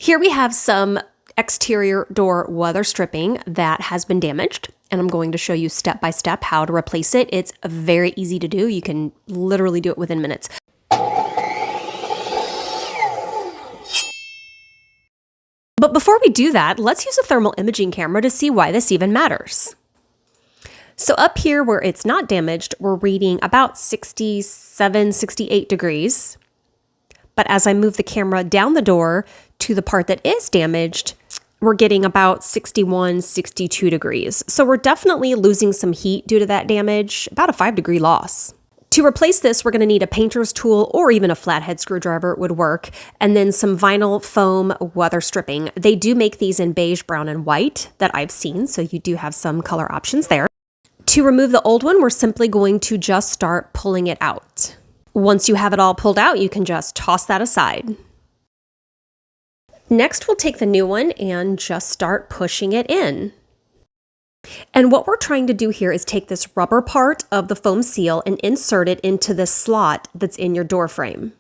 Here we have some exterior door weather stripping that has been damaged, and I'm going to show you step by step how to replace it. It's very easy to do. You can literally do it within minutes. But before we do that, let's use a thermal imaging camera to see why this even matters. So up here where it's not damaged, we're reading about 67, 68 degrees. But as I move the camera down the door to the part that is damaged, we're getting about 61, 62 degrees. So we're definitely losing some heat due to that damage, about a 5-degree loss. To replace this, we're going to need a painter's tool or even a flathead screwdriver would work, and then some vinyl foam weather stripping. They do make these in beige, brown, and white that I've seen, so you do have some color options there. To remove the old one, we're simply going to just start pulling it out. Once you have it all pulled out, you can just toss that aside. Next, we'll take the new one and just start pushing it in. And what we're trying to do here is take this rubber part of the foam seal and insert it into this slot that's in your door frame.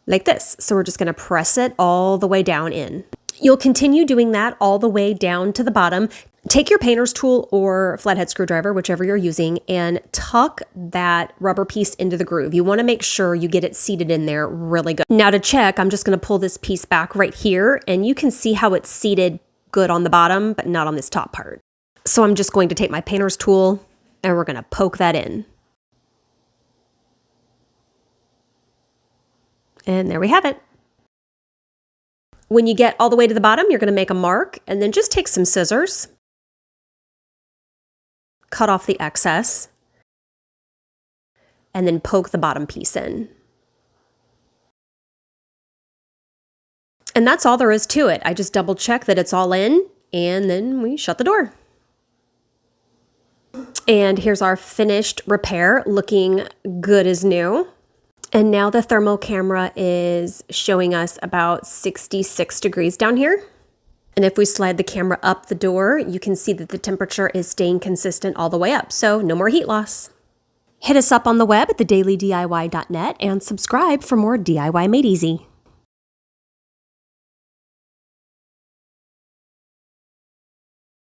Like this. So we're just going to press it all the way down in. You'll continue doing that all the way down to the bottom. Take your painter's tool or flathead screwdriver, whichever you're using, and tuck that rubber piece into the groove. You want to make sure you get it seated in there really good. Now to check, I'm just going to pull this piece back right here, and you can see how it's seated good on the bottom, but not on this top part. So I'm just going to take my painter's tool, and we're going to poke that in. And there we have it. When you get all the way to the bottom, you're going to make a mark, and then just take some scissors, cut off the excess, and then poke the bottom piece in. And that's all there is to it. I just double check that it's all in, and then we shut the door. And here's our finished repair, looking good as new. And now the thermal camera is showing us about 66 degrees down here. And if we slide the camera up the door, you can see that the temperature is staying consistent all the way up, so no more heat loss. Hit us up on the web at thedailydiy.net and subscribe for more DIY Made Easy.